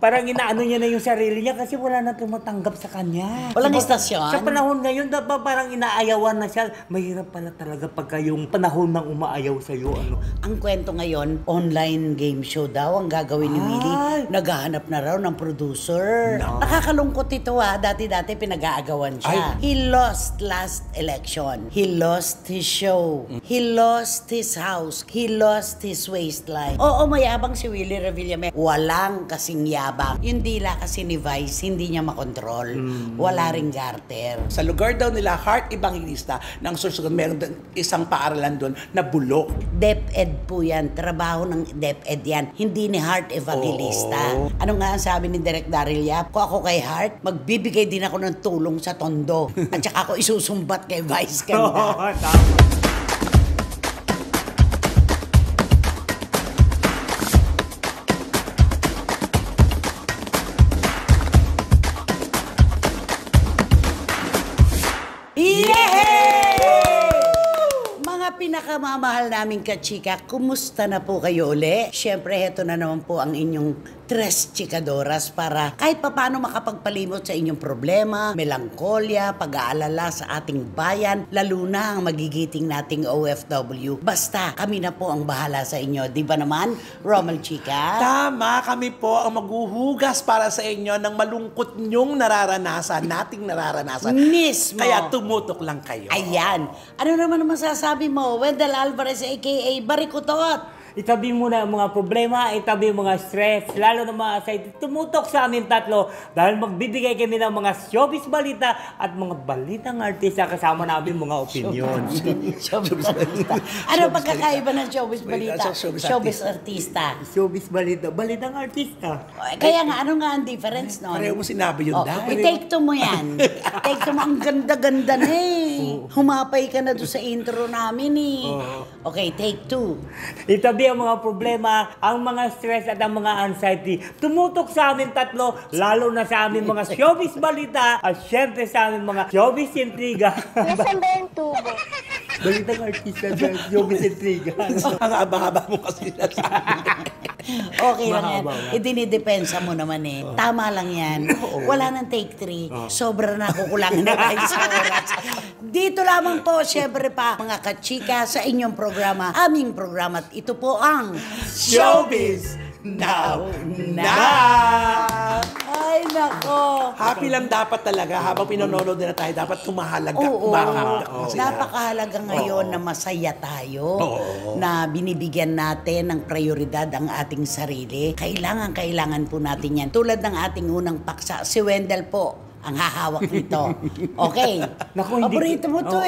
Parang inaano niya na yung sarili niya kasi wala na tumatanggap sa kanya. Walang istasyon? Sa panahon ngayon, parang inaayawan na siya. Mahirap pala talaga pagka yung panahon ng umaayaw sa'yo. Ano? Ang kwento ngayon, online game show daw ang gagawin ni Willie. Naghahanap na raw ng producer. No. Nakakalungkot ito Dati-dati pinag-aagawan siya. He lost last election. He lost his show. He lost his house. He lost his waistline. Oo, mayabang si Willie Revillame. Walang kasing yabang. Yung dila kasi ni Vice, hindi niya makontrol. Wala ring garter. Sa lugar daw nila, Heart Evangelista, ng Sorsogon, meron isang paaralan doon na bulok. DepEd po yan. Trabaho ng DepEd yan. Hindi ni Heart Evangelista. Ano nga ang sabi ni Direk Daryl Yap? Kung ako kay Heart, magbibigay din ako ng tulong sa Tondo. At saka ako isusumbat kay Vice Ganda. Pinakamamahal naming kachika, kumusta na po kayo uli? Siyempre, heto na naman po ang inyong Tres Chikadoras para kahit papano makapagpalimot sa inyong problema, melangkolya, pag-aalala sa ating bayan, lalo na ang magigiting nating OFW. Basta, kami na po ang bahala sa inyo. Di ba naman, Romel Chika? Tama, kami po ang maghuhugas para sa inyo ng malungkot nyong nararanasan, nating nararanasan. Mismo. Kaya tumutok lang kayo. Ayan. Ano naman ang masasabi mo? Wendell Alvarez, a.k.a. Barikutot. Itabi mo na ang mga problema, itabi ang mga stress, lalo na mga side. Tumutok sa amin tatlo dahil magbibigay kami ng mga showbiz balita at mga balitang artista kasama namin mga opinion. Showbiz balita. Ano pagkakaiba ng showbiz balita? Showbiz artista. Showbiz balita, balitang artista. Kaya nga, ano nga ang difference nun? Pareho mo sinabi yun dahil. I-take two mo yan. Take two mo, ang ganda-ganda na Humapay ka na doon sa intro namin Okay, take two. Itabi ang mga problema, ang mga stress at ang mga anxiety. Tumutok sa amin tatlo, lalo na sa amin mga showbiz balita at syempre sa amin mga showbiz intriga. Nasaan ba yung tubo? Balitang artista sa showbiz intriga. Ang haba-haba mo kasi nasabi. Okay lang yan. Idinidepensa mo naman Tama lang yan. Wala nang take 3. Sobra na kukulangan na kayo sa oras. Dito lamang po, syempre pa, mga kachika sa inyong programa, aming programa. At ito po ang Showbiz Now! Ay, nako. Happy lang dapat talaga. Habang pinonood nila tayo, dapat tumahalaga. Napakahalaga ngayon na masaya tayo. Na binibigyan natin ng prioridad ang ating sarili. Kailangan po natin yan. Tulad ng ating unang paksa, si Wendell po ang hahawak nito. Okay. Naku, paborito mo to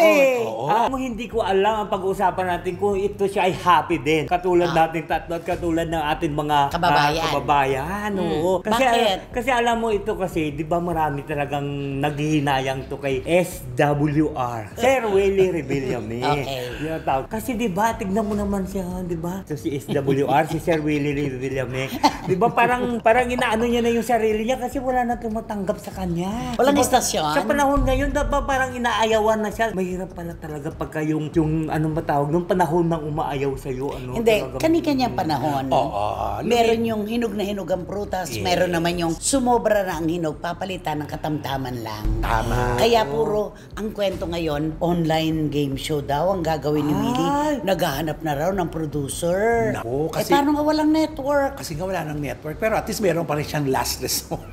hindi ko alam ang pag-uusapan natin kung ito siya ay happy din. Katulad natin tatlo at katulad ng ating mga kababayan. Kasi, bakit? Kasi alam mo ito kasi, di ba marami talagang naghihinayang to kay SWR. Sir Willie Revillame. Kasi di ba, tignan mo naman siya, di ba? So si SWR, si Sir Willie Revillame. Di ba parang inaano niya na yung sarili niya kasi wala na tumatanggap sa kanya. Walang istasyon? Sa panahon ngayon, parang inaayawan na siya. Mahirap pala talaga pagka yung anong matawag, nung panahon ng umaayaw sa'yo. Hindi, kani-kanyang panahon. Meron yung hinog na hinog ang prutas, meron naman yung sumobra na ang hinog, papalitan ng katamtaman lang. Tama. Kaya puro, ang kwento ngayon, online game show daw ang gagawin ni Willie. Naghahanap na raw ng producer. Naku, kasi paano nga walang network? Kasi nga wala ng network, pero at least meron pa rin siyang last resort.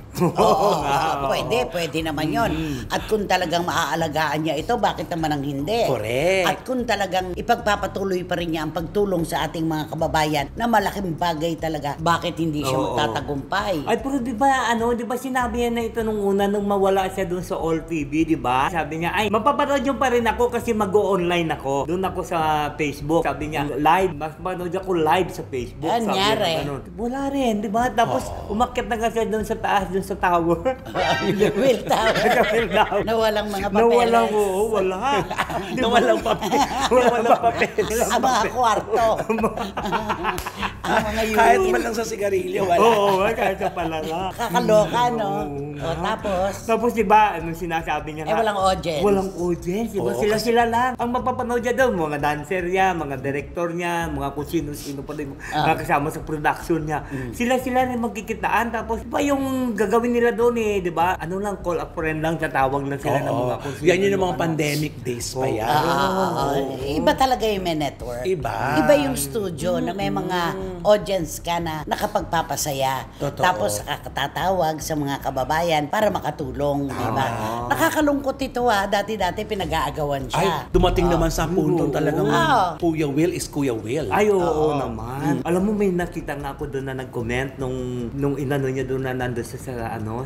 Pwede naman yon. At kung talagang maaalagaan niya ito, bakit naman ang hindi? Correct. At kung talagang ipagpapatuloy pa rin niya ang pagtulong sa ating mga kababayan na malaking bagay talaga, bakit hindi siya magtatagumpay? Ay, pero di ba sinabi niya na ito nung una, nung mawala siya dun sa All TV, di ba? Sabi niya, ay, mapapanood niyo pa rin ako kasi mag-o-online ako. Doon ako sa Facebook. Sabi niya, live. Mas manood ako live sa Facebook. Anyari. Wala rin, di ba? Tapos, umakyat na kasi doon sa taas, doon doon sa tower. Will Tower. Sa Will Tower. Na walang mga papeles. Nawalang, oo, wala. Nawalang papel. Nawalang papel. Ang mga kwarto. Ang mga Kahit unit. man lang sa sigarilyo, wala. Oo, kahit sa palala. Kakaloka, no? O, tapos, Tapos diba, anong sinasabi niya walang audience. Walang audience, diba? Oo, Sila lang. Ang mapapanood niya doon, mga dancer niya, mga director niya, mga kung sino-sino pa rin mga kasama sa production niya. Sila rin magkikitaan. Tapos diba yung gagawin nila doon diba? Ano lang, call a friend lang, tatawag lang sila ng mga kung sino. Yan yun yung mga pandemic days pa yan. Iba talaga yung may network. Iba. Iba yung studio na may mga audience ka na nakapagpapasaya. Totoo. Tapos kakatatawag sa mga kababayan para makatulong, di ba? Nakakalungkot ito dati-dati pinag-aagawan Ay, siya. dumating naman sa punto Oo. talagang Kuya Will is Kuya Will. Ay, oo naman. Alam mo, may nakita nga ako doon na nag-comment nung inano niya doon na nandun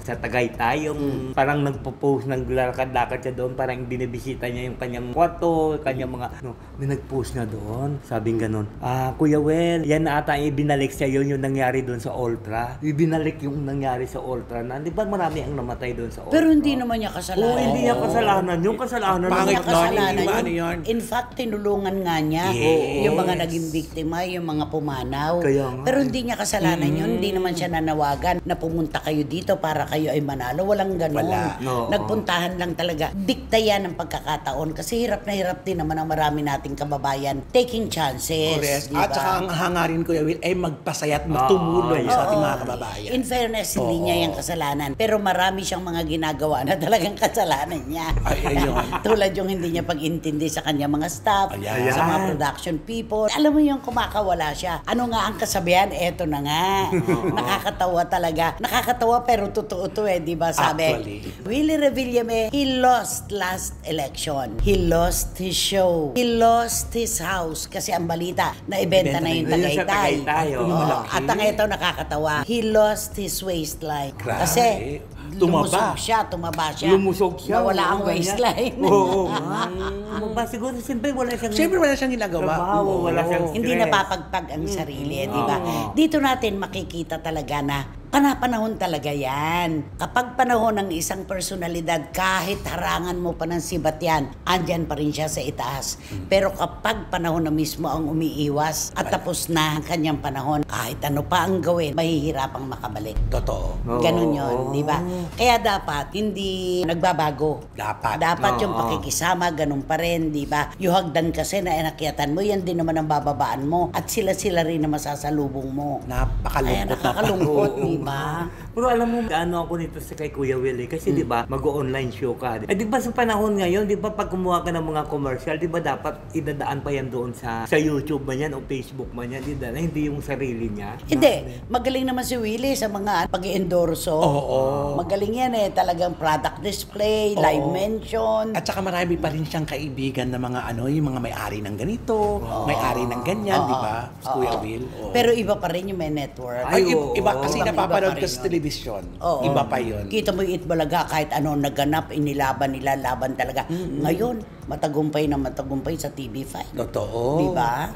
sa Tagaytay, yung parang nagpo-post ng lakad-lakad siya doon, parang binibisita niya yung kanyang kwarto, kanyang mga, may nag-post na doon. Sabing ganun, Kuya Will, yan na ata ibinalik sa iyo yung nangyari doon sa Ultra. Ibinalik yung nangyari sa Ultra na, di ba marami ang namatay doon sa Ultra? Pero hindi naman niya kasalanan. Oo, hindi niya kasalanan. Yung kasalanan Pangit Hindi niya nun, kasalanan hindi ba, yun. ano yun? In fact, tinulungan nga niya Yes. yung mga naging biktima, yung mga pumanaw. Kaya nga. Pero hindi niya kasalanan yun. Hindi naman siya nanawagan na pumunta kayo dito para kayo ay manalo. Walang ganun. Wala. Oo. Nagpuntahan lang talaga. Dikta yan ng pagkakataon. Kasi hirap na hirap din naman ang marami nating kababayan taking chances. Correct. Diba? At saka ang hangarin Kuya Will ay magpasaya at magtumulong sa ating mga kababayan. In fairness, hindi niya yung kasalanan. Pero marami siyang mga ginagawa na talagang kasalanan niya. Ay, ayun. Tulad yung hindi niya pag-intindi sa kanya mga staff, Ayan. sa mga production people. Alam mo yung kumakawala siya. Ano nga ang kasabihan? Eto na nga. Nakakatawa talaga. Nakakatawa pero totoo to di ba? Sabi, Actually. Willie Revillame, he lost last election. He lost his show. He lost his house. Kasi ang balita, na-ibenta na yung Ayun sa Tagaytay. Tagaytay, Oo. malaki. At ang ito nakakatawa, he lost his waistline. Grabe. Kasi Tumaba. tumaba siya. Lumusog siya. Nawala ang oo, ganyan. waistline. Oo. Tumaba siguro. Siyempre wala siyang... Siyempre wala siyang ginagawa. Trabaho, wala siyang Hindi stress. napapagpag ang sarili, di ba? Dito natin makikita talaga na panapanahon talaga yan. Kapag panahon ng isang personalidad, kahit harangan mo pa ng sibat yan, andyan pa rin siya sa itaas. Pero kapag panahon na mismo ang umiiwas at tapos na ang kanyang panahon, kahit ano pa ang gawin, mahihirapang makabalik. Totoo. Oo. Ganon yun, di ba? Kaya dapat hindi nagbabago. Dapat. Yung Oo. pakikisama, ganun pa rin, di ba? Yung hagdan kasi na inakyatan mo, yan din naman ang bababaan mo. At sila-sila rin na masasalubong mo. Kaya Napakalungkot na nakakalungkot, Oo. di ba? Pero alam mo, ano ako nito sa kay Kuya Will kasi di ba, mag-online show ka. Di ba sa panahon ngayon, di ba pag kumuha ka ng mga commercial, di ba dapat idadaan pa yan doon sa YouTube man yan o Facebook man yan, di ba? Hindi yung sarili niya. Hindi. Magaling naman si Willie sa mga pag-endorso. Oo. Magaling yan Talagang product display, live mention. At saka marami pa rin siyang kaibigan na mga yung mga may-ari ng ganito, may-ari ng ganyan, di ba? Kuya Will. Oo. Pero iba pa rin yung may network. Ay, oo. iba kasi Ibang-iba napapanood pa ka rin sa yun. telebisyon. Oo. Iba pa yun. Kita mo yung Itbalaga, kahit ano naganap, inilaban nila, laban talaga. Ngayon, matagumpay na matagumpay sa TV5. Totoo. Di ba?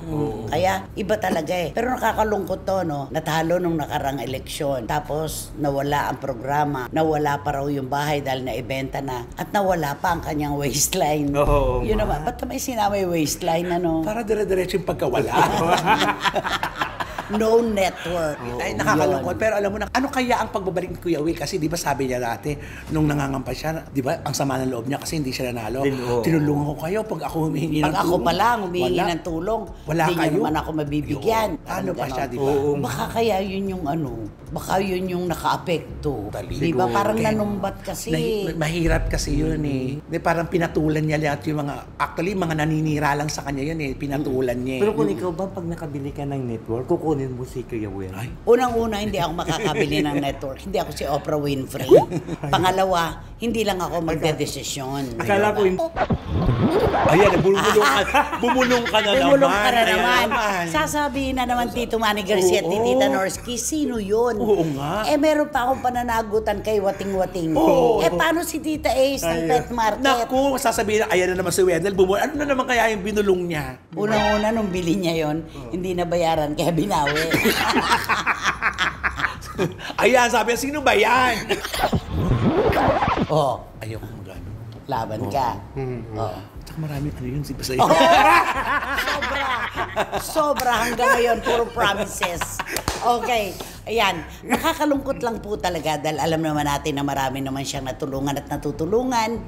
Kaya, iba talaga Pero nakakalungkot to, natalo nung nakarang eleksyon. Tapos, nawala ang programa. Nawala pa raw yung bahay dahil naibenta na. At nawala pa ang kanyang waistline. Oo, Yun naman. Ba't may sinama yung waistline, Para dire-diretso yung pagkawala. No network. Ay, nakakalungkot. Pero alam mo na, ano kaya ang pagbabalik ni Kuya Will? Kasi di ba sabi niya dati, nung nangangampa siya, di ba, ang sama ng loob niya kasi hindi siya nanalo. Oo. Tinulungan ko kayo pag ako humihingi ng Pag ako tulong. pa lang humihingi Wala. ng tulong, Wala hindi niyo kayo. naman ako mabibigyan. Yun. Ano pa Parang siya, ganon. di ba? Oo. Baka kaya yun yung baka yun yung naka-apekto. Tali. Di ba? Siguro. Parang Kaya- nanumbat kasi. Mahirap kasi yun Di, parang pinatulan niya lahat yung mga, actually, mga naninira lang sa kanya yun pinatulan niya Pero kung ikaw ba, pag nakabili ka ng network, kukunin mo si Kuya Will? Ay. Unang-una, hindi ako makakabili ng network. Hindi ako si Oprah Winfrey. Pangalawa, hindi lang ako magdedesisyon. Akala ko yung... Ayan, bumulong ka na naman. Bumulong ka na Ayan naman. Sasabihin na naman Tito Manny Garcia at Oo. Tita Norsky, sino yun? Oo nga. Meron pa akong pananagutan kay Wating-Wating. Oo. Paano si Tita Ace ng Pet Market? Naku, sasabihin na, ayan na naman si Wendell, ano na naman kaya yung binulong niya? Unang-una, nung bili niya yon, hindi na bayaran, kaya binawi. Ayan, sabi niya, sino ba yan? Oh, Ayoko magano. laban ka. Oh. Tsaka maraming ano yun, sipa sa'yo. Sobra. Sobra hanggang ngayon, puro promises. Okay, ayan. Nakakalungkot lang po talaga dahil alam naman natin na marami naman siyang natulungan at natutulungan.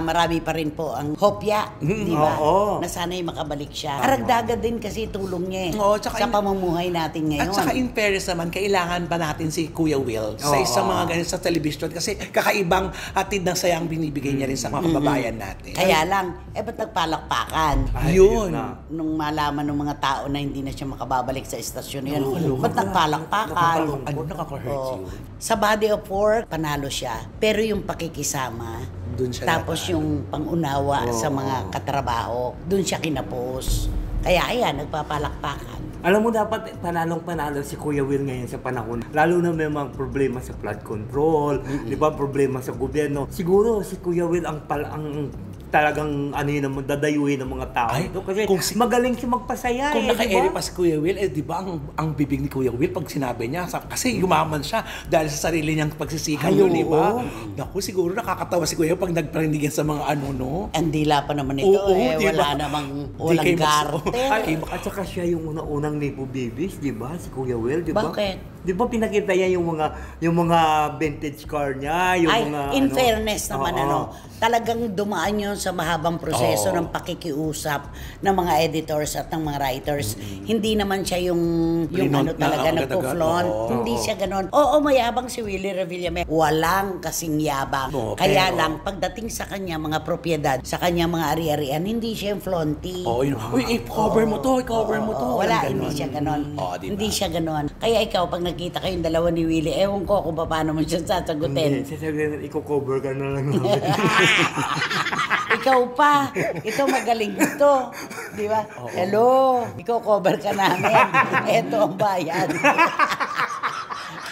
Marami pa rin po ang hopya, di ba? Oo. Na sana'y makabalik siya. Karagdagan din kasi tulong niya Oo, tsaka sa pamumuhay natin ngayon. At saka in fairness naman, kailangan pa natin si Kuya Will sa isang mga ganyan sa television kasi kakaibang hatid ng sayang binibigay niya rin sa mga kababayan natin. Kaya lang, ba't nagpalakpakan? Ay, Yun. na. Nung malaman ng mga tao na hindi na siya makababalik sa istasyon na yun, ba't nagpalakpakan? Ano nakaka-hurt Oo. yun? Sa body of work, panalo siya. Pero yung pakikisama, Dun siya tapos natalo. yung pangunawa sa mga katrabaho, dun siya kinapos. Kaya ayan, nagpapalakpakan. Alam mo, dapat panalong-panalo si Kuya Will ngayon sa panahon. Lalo na may mga problema sa flood control, di ba, problema sa gobyerno. Siguro si Kuya Will ang talagang ano yun, dadayuhin ng mga tao. Ay, Kasi kung magaling siya magpasaya. Kung naka-eri diba? pa si Kuya Will, di ba ang bibig ni Kuya Will pag sinabi niya, kasi yumaman siya dahil sa sarili niyang pagsisikan Ay, yun, di ba? oo. Naku, siguro nakakatawa si Kuya pag nagparinig yan sa mga ano, no? Ang dila pa naman ito, Oo, wala di ba? namang, Di walang kayo garte. Ay, at saka siya yung unang Nepo Babies, di ba? Si Kuya Will, di ba? Bakit? Di ba pinakita niya yung mga vintage car niya, yung Ay, mga in fairness naman, Oo. talagang dumaan yun sa mahabang proseso Oo. ng pakikiusap ng mga editors at ng mga writers. Hindi naman siya yung Linong- talaga agad-agad. nagpo-flaunt. Oo. Hindi siya ganon. Oo, mayabang si Willie Revillame. Walang kasing yabang. Oo, Kaya pero- lang, pagdating sa kanya mga propiedad, sa kanya mga ari-arian, hindi siya yung flaunty. Oo, yun. Uy, i-cover mo to, i-cover mo to. Oo, wala, Walang hindi ganon. siya ganon. Oo, di ba? Hindi siya ganon. Kaya ikaw, pag nakita kayong dalawa ni Willie, ewan ko kung paano mo siya sasagutin. Hindi, sasabihin, i-cover ka na lang namin. Ikaw pa. Ito magaling ito. Di ba? Hello. Ikaw cover ka namin. Ito ang bayad.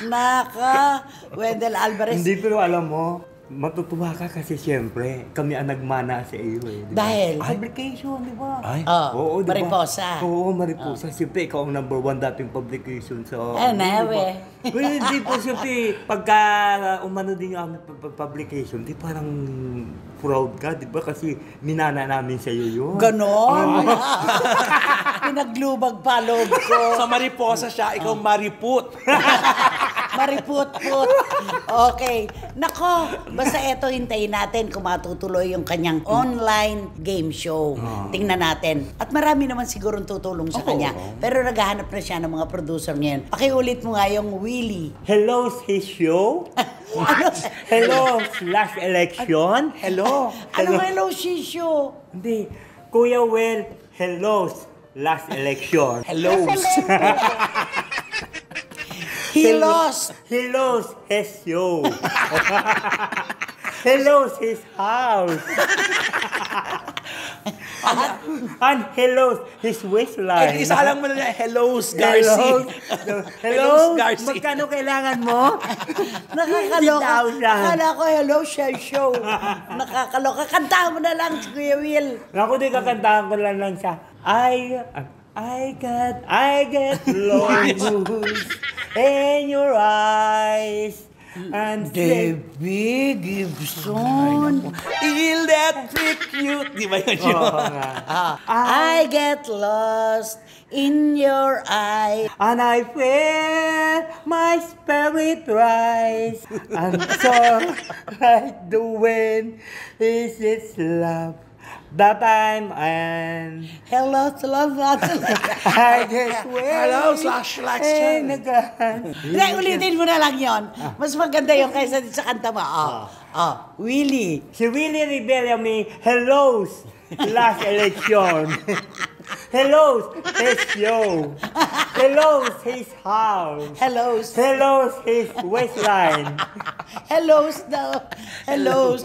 Naka. Wendell Alvarez. Hindi, pero alam mo, matutuwa ka kasi siyempre, kami ang nagmana sa iyo eh. Di ba? Dahil? Publication, di ba? Ay. Oh, di ba? Mariposa. Oo, Mariposa. Siyempre, ikaw ang number 1 dating publication sa... nawe. Well, hindi po siyempre, pagka umano din yung aming publication, di parang proud ka, di ba? Kasi minana namin sa iyo yun. Ganon. Pinaglubag pa loob ko. Sa Mariposa siya, ikaw Mariput. Mariput-put. Okay. Nako, basta eto hintayin natin kung matutuloy yung kanyang online game show. Tingnan natin. At marami naman sigurong tutulong sa kanya. Pero naghahanap na siya ng mga producer ngayon. Pakiulit mo nga yung Willie. Hello, his show? Hello, last election? Hello. Ano hello, Shisho? Hindi. Kuya Well, hello, last election. Hello. He lost. He lost his show. He lost his house. And he lost his waistline. Ay, isa lang mo na niya, hellos, Garci. Hello. Hellos, Garci. Magkano kailangan mo? Nakakaloka. 50,000. Akala ko hello, Shisho. Nakakaloka. Kantahan mo na lang, Kuya Will. Ako din kakantahan ko lang siya. I get lost in your eyes and Debbie Gibson. Il that freak you. Di ba yun yun? I get lost in your eyes. And I feel my spirit rise, and so like the wind is its love. That time and Hello, salamat. I just wait. Hello, slash. Hindi, ulitin mo na lang yon. Mas maganda yung kaysa sa kanta mo. Willie. Si Willie Revillame, hello, last election. Hello, his show. Hello, his house. Hello. Hello, his waistline. Hellos daw. Hellos.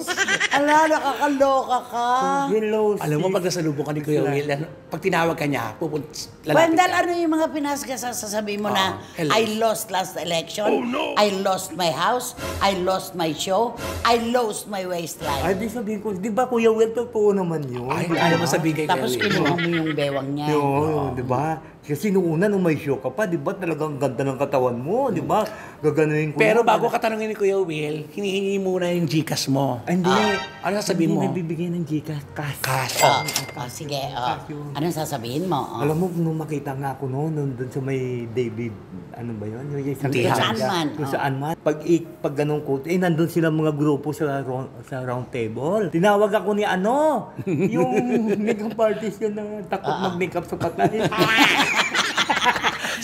Ala, nakakaloka ka. Hello, Alam mo, pag nasalubong ka ni Kuya Will, pag tinawag ka niya, lalapit Wendell, ka. ano yung mga pinasgas sasabihin mo na, hello. I lost last election, I lost my house, I lost my show, I lost my waistline. Ay, di sabihin ko, di ba Kuya Will, totoo naman yun? Ay, Di ayaw ba? mo sabihin kay Kuya Tapos Will. kinuha mo yung bewang niya. Yun, di ba? Kasi nung una, nung may show ka pa, di ba talagang ganda ng katawan mo, di ba? Gaganuhin ko Pero yun. bago ka tanongin ni Kuya Will, hinihingi muna yung Gcash mo. Ay, hindi. Ano sasabihin mo? Hindi nagbibigay ng Gcash. Cash. Sige, anong sasabihin mo? Alam mo, nung makita nga ako noon, doon sa may David, ano ba yun? Yung isang Kung saan man. Kung saan man. Pag ganun ko, nandun sila mga grupo sa round table. Tinawag ako ni yung makeup artist yun na takot mag-makeup sa patay.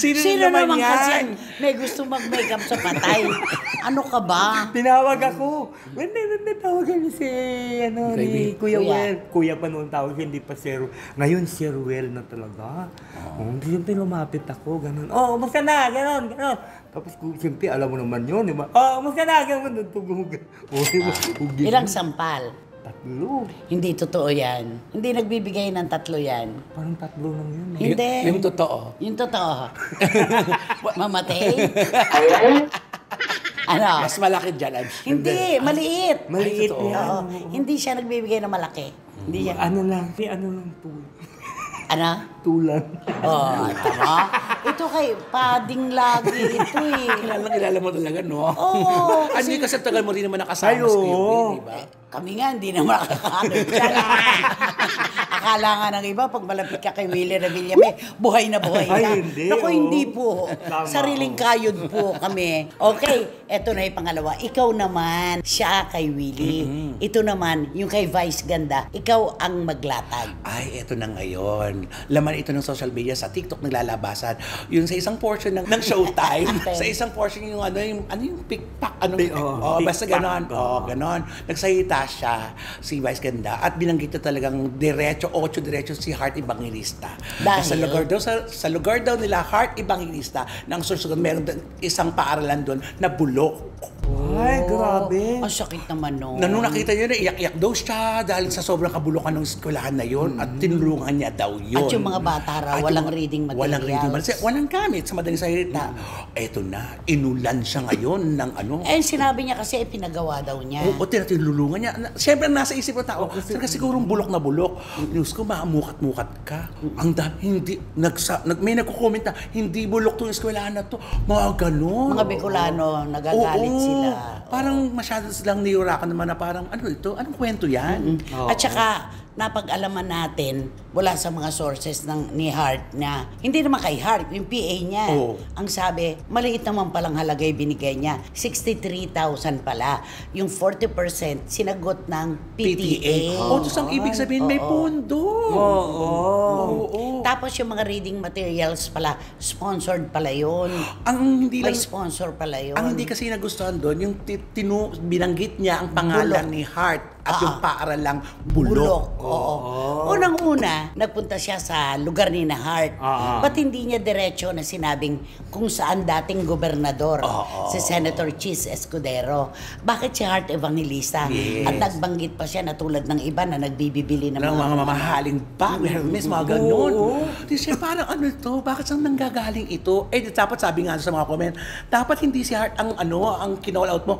Sino naman kasi may gusto mag-makeup sa patay? Ano ka ba? Tinawag ako. Hindi tawagan niya si ni Kuya Kuya. Well. Kuya pa noon tawag, hindi pa Sir. Ngayon Sir Well na talaga. Siyempre lumapit ako, ganun. Umusta na, ganun. Tapos siyempre alam mo naman yun, di ba? Umusta na, ganun. Tugog. Ilang sampal? 3. Hindi totoo yan. Hindi nagbibigay ng 3 yan. Parang 3 lang yun. Hindi. Yung totoo. Yung totoo. Mamatay? Ano? Mas malaki dyan, I'm sure. Hindi, maliit. Maliit totoo. yan. Oo. Hindi siya nagbibigay ng malaki. Hindi siya. Ano lang, Ano? tulang. Tama. Ito kay pading lagi ito eh. Kilala mo talaga, no? Oo. Ano yung kasi tagal mo rin naman nakasama Ay, sa Kuya oo. Will, di ba? Kami nga, hindi na makakahanap dyan. Akala nga ng iba, pag malapit ka kay Willie Revillame, buhay na buhay Ay, na. hindi, Naku, oh. hindi po. Tama, Sariling kayod po kami. Okay, eto na yung pangalawa. Ikaw naman, siya kay Willie. Ito naman, yung kay Vice Ganda, ikaw ang maglatag. Ay, eto na ngayon. Laman ito ng social media sa TikTok naglalabasan. Yung sa isang portion ng Showtime, sa isang portion yung yung pick-pack, basta pick-pack. ganon. Ganon. Nagsayita siya, si Vice Ganda, at binanggit niya talagang diretso si Heart Evangelista. Dahil? Sa lugar daw nila, Heart Evangelista, nang susunod, meron isang paaralan doon na bulok. Ay, grabe. Ang sakit naman no. Na nung nakita niya, iyak-iyak daw siya dahil sa sobrang kabulukan ng eskwelahan na yun at tinulungan niya daw yun. At yung mga bata raw, At walang yung- reading materials. Walang reading materials. Walang gamit sa madaling salita. Eto na, inulan siya ngayon ng Eh, sinabi niya kasi pinagawa daw niya. Oo, tinulungan niya. Siyempre, nasa isip ng tao, kasi sigurong bulok na bulok. News ko, maamukat-mukat ka. Ang dami, hindi, may nagko-comment na, hindi bulok tong eskwelahan na to. Mga ganon. Mga Bicolano, nagagalit Oo. sila. Parang masyado silang niyurakan naman na parang, ano ito? Anong kwento yan? At saka, napag-alaman natin mula sa mga sources ni Hart na hindi naman kay Hart, yung PA niya. Oo. Ang sabi, maliit naman palang halaga yung binigay niya. 63,000 pala. Yung 40% sinagot ng PTA. O, tapos ang ibig sabihin, may pondo. Oo. Tapos yung mga reading materials pala, sponsored pala yun. Ang hindi May lang, sponsor pala yun. ang hindi kasi nagustuhan doon, yung binanggit niya ang pangalan Bulok. ni Hart at yung paaralang bulok. Oo. Unang-una, nagpunta siya sa lugar ni na Hart. Ba't hindi niya diretso na sinabing kung saan dating gobernador, si Senator Chis Escudero? Bakit si Hart Evangelista? Yes. At nagbanggit pa siya na tulad ng iba na nagbibili ng Ng mga mamahaling bag, Hermes, mga ganun. Di siya parang ano ito, bakit saan nanggagaling ito? Dapat sabi nga sa mga comment, dapat hindi si Hart ang kinall out mo,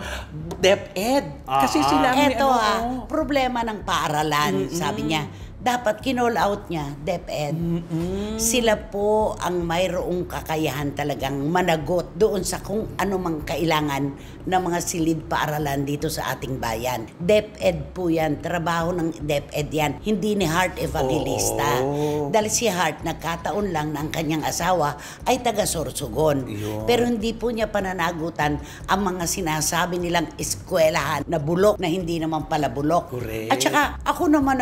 DepEd. Kasi sila ang may Eto problema ng paaralan, sabi niya. Dapat kinall out niya, DepEd. Sila po ang mayroong kakayahan talagang managot doon sa kung ano mang kailangan ng mga silid paaralan dito sa ating bayan. DepEd po yan. Trabaho ng DepEd yan. Hindi ni Hart Evangelista. Dahil si Hart, nagkataon lang na ang kanyang asawa ay taga Sorsogon. Pero hindi po niya pananagutan ang mga sinasabi nilang eskwelahan na bulok na hindi naman pala bulok. Correct. At saka ako naman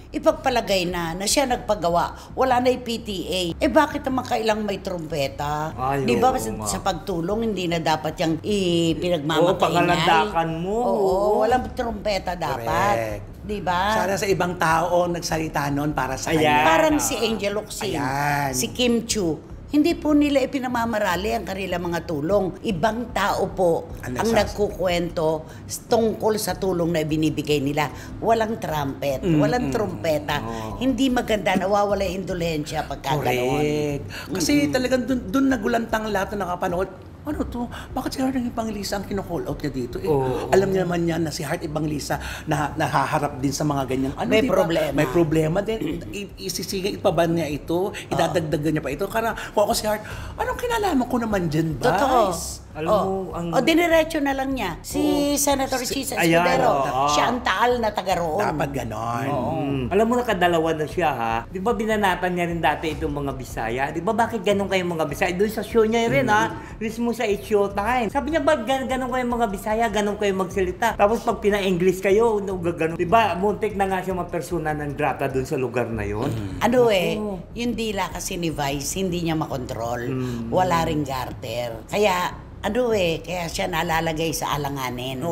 ipagpalagay na siya nagpagawa, wala na yung PTA. Bakit naman kailang may trompeta? Ay, Di ba oo sa, nga. sa pagtulong, hindi na dapat yung pinagmamakainay. pangalandakan mo. Oo, walang trompeta dapat. Correct. Di ba? Sana sa ibang tao nagsalita noon para sa Ayan. kanya. Parang si Angel Locsin, Ayan. si Kim Chu, Hindi po nila ipinamamarali ang kanilang mga tulong. Ibang tao po ang nagkukwento tungkol sa tulong na binibigay nila. Walang trumpet, walang trumpeta. Hindi maganda, nawawala yung indulhensya pagka ganoon. Correct. Kasi talagang dun nagulantang lahat na nakapanood. Ano to? Bakit si Heart Evangelista ang kino-call out niya dito? Alam niya naman yan na si Heart Evangelista na nahaharap din sa mga ganyang May diba? problema. May problema din. Isisiga, ipaban niya ito. Idadagdagan niya pa ito. Kaya kung ako si Heart, anong kinalaman ko naman dyan, ba? Totoo. Alam mo, ang... O, diniretso na lang niya. Si Senator Chis Ayan, Escudero, oo. siya ang taal na taga roon. Dapat ganon. Alam mo, nakadalawa na siya, ha? Di ba binanatan niya rin dati itong mga Bisaya? Di ba bakit ganun kayong mga Bisaya? Doon sa show niya rin, ha? Mismo sa It's Showtime. Sabi niya, ba ganun kayong mga Bisaya? Ganun kayong magsalita? Tapos pag pina-English kayo, ganun. Di ba, muntik na nga siya mapersona ng drata doon sa lugar na yon. Ano yung dila kasi ni Vice, hindi niya makontrol. Wala ring garter. Kaya, kaya siya nalalagay sa alanganin.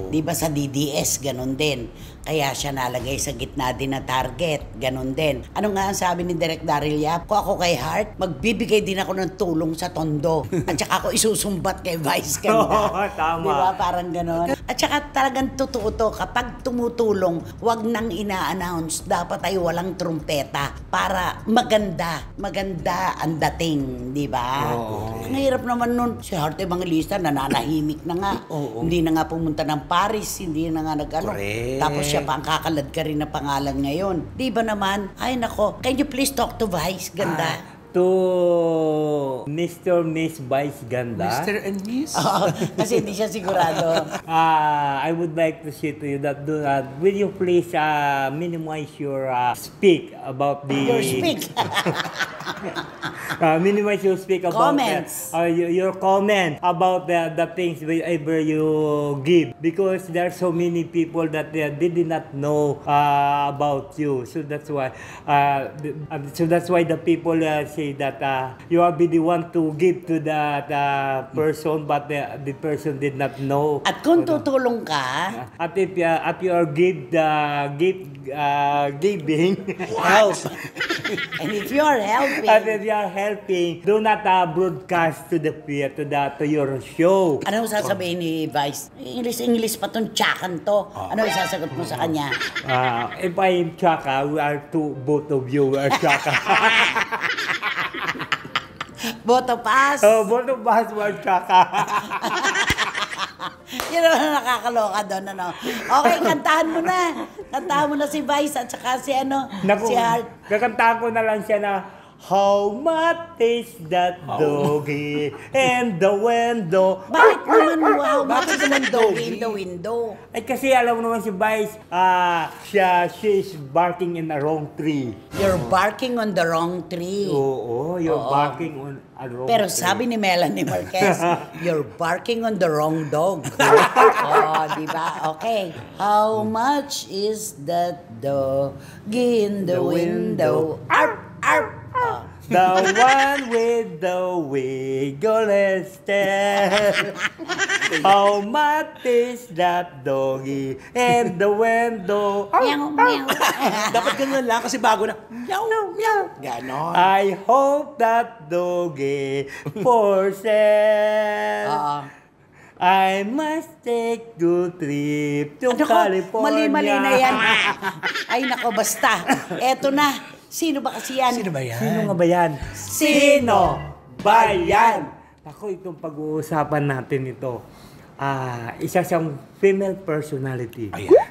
Di ba sa DDS, ganun din. Kaya siya nalagay sa gitna din na target, ganun din. Ano nga ang sabi ni Direk Daryl Yap? Kung ako kay Heart, magbibigay din ako ng tulong sa tondo. At saka ako isusumbat kay Vice ganda. Tama. Di ba? Parang ganon. At saka talagang totoo to, kapag tumutulong, wag nang ina-announce. Dapat ay walang trumpeta para maganda ang dating, di ba? Ang hirap naman nun. Si Heart Evangelista, nananahimik na nga. Hindi na nga pumunta ng Paris, hindi na nga nag-ano. Tapos siya pa ang kakalad ka rin na pangalan ngayon. Di ba naman? Ay nako, can you please talk to Vice? Ganda. To Mr. Miss Vice Ganda. Mr. and Miss? Kasi hindi siya sigurado. I would like to say to you that will you please minimize your speak about the... Your speak. minimize your speak about Comments. your comment about the things whenever you give, because there are so many people that they did not know about you. So that's why the people say that you are be the one to give to that person, but the person did not know. At kung tutulong ka, At if you are giving, help. And if you are helping, and if you are helping, do not broadcast to your show. ano sasabihin ni Vice? English pa tong tsakan to. Ano isasagot mo sa kanya? If I am Chaka, both of you are Chaka. Boto pass. Both of us were Chaka. Yun naman nakakaloka doon, ano. Okay, kantahan mo na. Kantahan mo na si Vice at saka si si Heart. Kakantahan ko na lang siya na, how much is that doggy in the window? Bakit naman wow? Bakit naman doggy in the window? Ay kasi alam mo naman si Vice, she is barking in the wrong tree. You're barking on the wrong tree. Oo, you're barking on a wrong Pero tree. sabi ni Melanie Marquez, you're barking on the wrong dog. Di ba? Okay. How much is that doggy in the window? Arp, arp. The one with the wigglest tail. How much is that doggy in the window? Meow, meow. Dapat ganun lang kasi bago na, meow, meow. Ganon. I hope that doggy for sale. I must take the trip to Ano ko, California. mali-mali na yan. Ay nako, basta. Eto na. Sino ba kasi yan? Sino ba yan? Sino nga ba yan? Sino ba yan? Ako, itong pag-uusapan natin ito, isa siyang female personality. Ayan.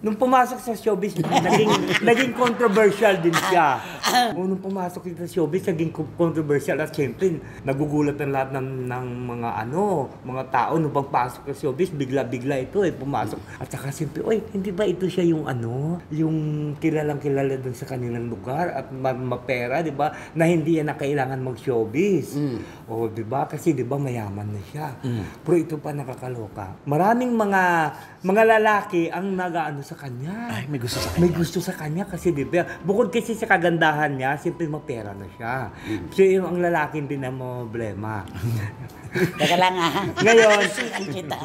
Nung pumasok sa showbiz, naging controversial din siya. Nung pumasok sa showbiz, naging controversial. At syempre, nagugulat ang lahat ng mga tao. Nung pagpasok sa showbiz, bigla-bigla ito pumasok. At saka syempre, hindi ba ito siya yung yung kilalang-kilala dun sa kanilang lugar at mapera, di ba? Na hindi yan na kailangan mag-showbiz. O, di ba? Kasi di ba mayaman na siya. Pero ito pa nakakaloka. Maraming mga lalaki ang nag-aano sa kanya. Ay, may gusto sa kanya. May gusto sa kanya kasi di ba, bukod kasi sa kagandahan niya, siyempre mapera na siya. So yung ang lalaki hindi na problema. Teka lang Ngayon, Siyan kita.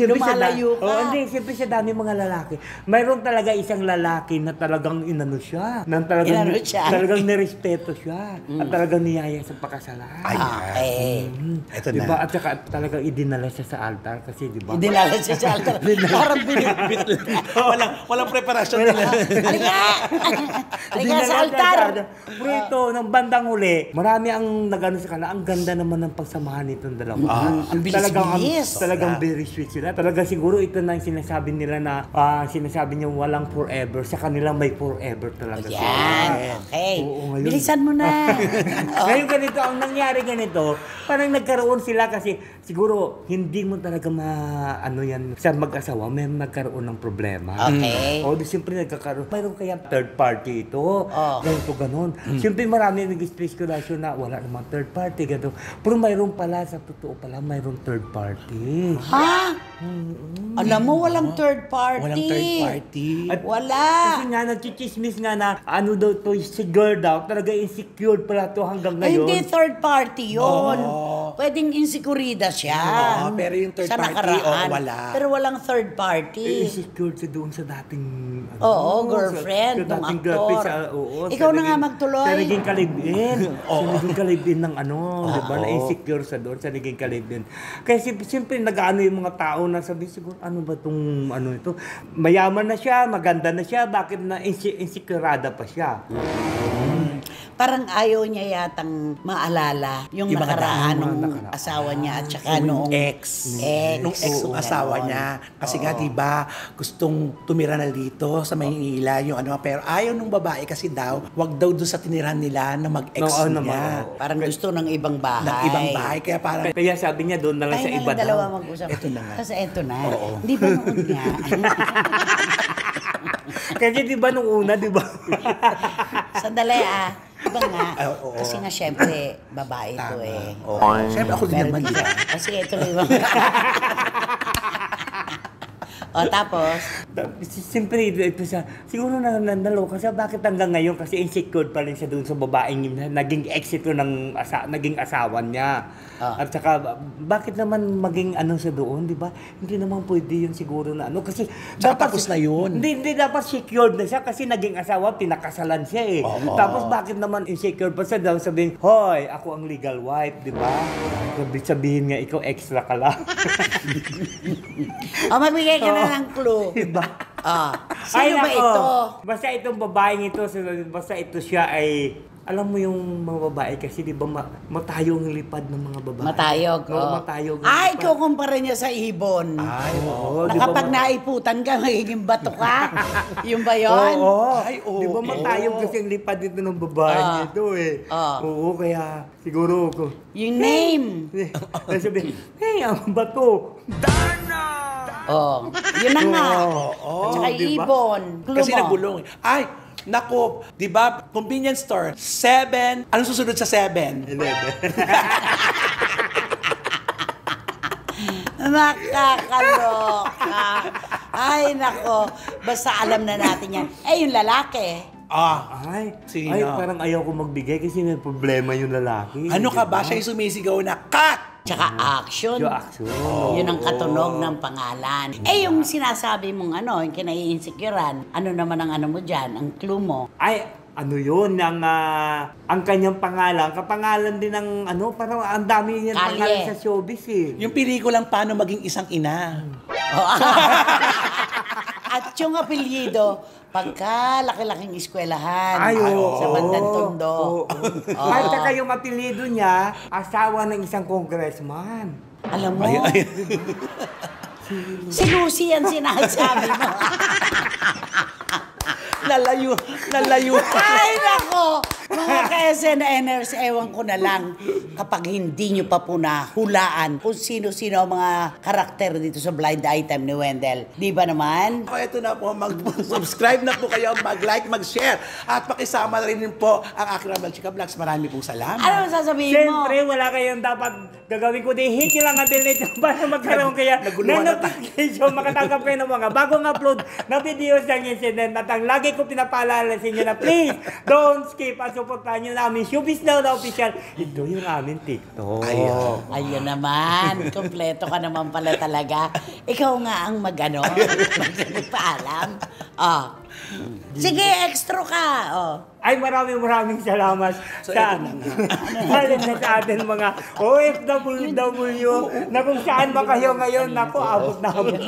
Lumalayo Lumalayo ka. hindi, siyempre sa dami mga lalaki. Mayroon talaga isang lalaki na talagang inano siya. Na talagang, Inano siya? talagang nirespeto siya. At talagang niyaya sa pakasalan. Okay. Ito na. Diba? At saka talagang idinala siya sa altar kasi diba? Dinala siya sa altar. Parang binitbit lang. walang preparasyon nila. Halika! Halika sa altar! Pero ito, ng bandang huli, marami ang nagano sa kanila. Ang ganda naman ng pagsamahan nitong dalawa. ang bilis-bilis. Talagang very sweet sila. Talagang siguro ito na yung sinasabi nila na sinasabi niyo walang forever. Sa kanila may forever talaga. Yan. Okay. Oo, ngayon. Bilisan mo na. Ngayon ganito, ang nangyari ganito, parang nagkaroon sila kasi siguro hindi mo talaga ano yan, sa mag-asawa, may magkaroon ng problema. Okay. O, di siyempre nagkakaroon. Mayroon kaya third party ito. Ganito, ganon. Siyempre marami nag-speculation na wala namang third party, gano'n. Pero mayroon pala, sa totoo pala, mayroon third party. Ha? Alam mo, walang third party. Walang third party. Wala. Kasi nga, nagchichismis nga na, ano daw to, si girl daw, talaga insecure pala to hanggang Ay, ngayon. hindi third party yun. Pwedeng insekurida siya. Oo, pero yung third sa party, nakaraan. wala. Pero walang third party. Insecure siya doon sa dating... Oo, girlfriend sa ng dating aktor. girlfriend. Ikaw na nga magtuloy. Sa naging kalibin. Sa naging kalibin ng ano, di ba? Na-insecure sa doon, sa naging kalibin. Kaya siyempre nag-ano yung mga tao na sabi, siguro, ano ba itong ano ito? Mayaman na siya, maganda na siya, bakit na insecurada pa siya? Parang ayaw niya yatang maalala yung Yung mga nakaraan mga ng nakaraan. asawa niya at saka noong Nung ex ng asawa ganon. niya. Kasi nga, di ba, gustong tumira na dito sa Maynila, yung ano, pero ayaw nung babae kasi daw, wag daw doon sa tiniran nila na mag-ex Oo, niya. naman, Parang gusto ng ibang bahay. Ng ibang bahay. Kaya parang, Kaya sabi niya doon na lang Tayo sa na iba lang dalawa daw. mag-usap. Ito na nga. Kasi eto na. Di ba noon nga? Kasi di ba nung una, di ba? Sandali Diba nga? oo. Kasi nga syempre, babae ito eh. Oo. Siyempre ako din Meron naman, di ba? Kasi ito lang. O tapos, Siyempre, ito siya, siguro naloka siya, bakit hanggang ngayon? Kasi insecure pa rin siya doon sa babaeng yun, naging ex ito ng naging asawa niya. At saka, bakit naman maging ano siya doon, di ba? Hindi naman pwede yun siguro na ano, kasi Tsaka tapos na yun. Hindi dapat secured na siya kasi naging asawa, pinakasalan siya eh. Tapos bakit naman insecure pa siya daw sabihin, hoy, ako ang legal wife, di ba? Sabihin nga, ikaw extra ka lang. o magbigay ka na ng clue. Diba? Sino ba nako. ito? Basta itong babaeng ito, basta ito siya ay, alam mo yung mga babae kasi di ba matayong lipad ng mga babae. Matayog. Oo, matayog. Ay, kukumpara niya sa ibon. Ay, Oo, na di ba kapag naiputan ka, magiging bato ka. Yung ba yun? Oo. Ay, oo. Di ba matayog kasi ang lipad dito ng babae nito eh. Oo, kaya siguro ko. Yung name. Sabi, hey, ang bato. Oh, yun na nga. Oo, At saka di ba? ibon. Clue Kasi mo. nagulong. Ay, nako, di ba, convenience store, 7. Anong susunod sa 7? Nakakaloka. Ay, nako. Basta alam na natin yan. Eh, yung lalaki. Ay, Sino? ay, parang ayaw ko magbigay kasi may problema yung lalaki. Ano ka ba? Diba? Siya yung sumisigaw na, cut! Tsaka action. Yung action. Yun ang katunog ng pangalan. Eh, yung sinasabi mong ano, yung kinai-insecurean, ano naman ang ano mo dyan, ang clue mo. Ay, ano yun, ang kanyang pangalan, kapangalan din ng ano, parang ang dami niyan Kalye. pangalan sa showbiz eh. Yung pelikulang paano maging isang ina. At yung apelyido, pagka laki-laking eskwelahan Ay, oo. sa bandang Tondo. Oo. At saka yung apelido niya, asawa ng isang congressman. Alam mo, si Lucy yan sinasabi mo. Lalayo. Ay, nako! Mga ka-SNNers, ewan ko na lang kapag hindi nyo pa po nahulaan kung sino-sino ang mga karakter dito sa blind item ni Wendell. Di ba naman? Ako, ito na po, mag-subscribe na po kayo, mag-like, mag-share, at pakisama na rin po ang aking Ramel Chica Vlogs. Marami pong salamat. Ano sasabihin mo? Siyempre, wala kayong dapat gagawin ko din. Hit nyo lang ang bell nito para magkaroon kaya Naguluhan ng na tayo. notification. Makatanggap kayo ng mga bagong upload na videos ng incident. At ang lagi ko pinapaalala sa inyo na please, don't skip. At suportahan nyo namin. Showbiz Now na official. Ito yung aming TikTok. Ayun naman, kompleto ka naman pala talaga. Ikaw nga ang magpaalam. Oh. Sige, extra ka. Oh. Ay, maraming salamat sa atin mga OFW na kung saan ba kayo ngayon. Naku, abot na abot.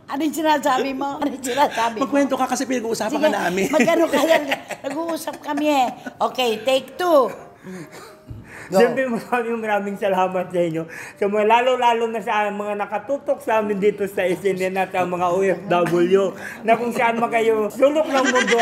Ano yung sinasabi mo? Ano yung sinasabi mo? Magkwento ka kasi pinag-uusapan ka namin. Magkano kaya? Nag-uusap kami eh. Okay, take 2. Siyempre maraming salamat sa inyo. So, lalo-lalo na sa mga nakatutok sa amin dito sa SNN at ang mga OFW na kung saan man kayo sulok ng mundo.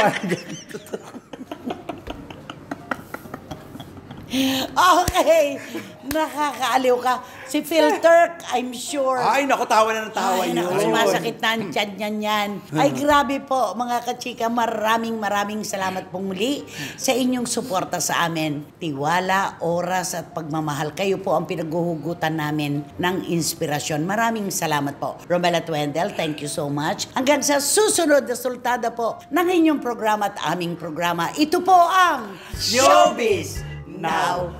Okay. Nakakaaliw ka. Si Phil Turk, I'm sure. Ay, naku, tawa na ng tawa Ay, yun. naku, sumasakit na ang tiyan niyan yan. Ay, grabe po, mga kachika. Maraming salamat pong muli sa inyong suporta sa amin. Tiwala, oras at pagmamahal. Kayo po ang pinaghuhugutan namin ng inspirasyon. Maraming salamat po. Romela Tuendel, thank you so much. Hanggang sa susunod na sultada po ng inyong programa at aming programa. Ito po ang Showbiz Now.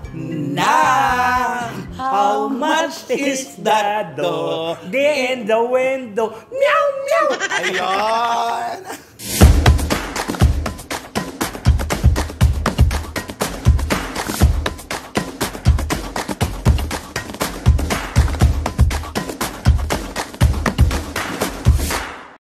How much is that dough? The in the window. Meow, meow. Ayan!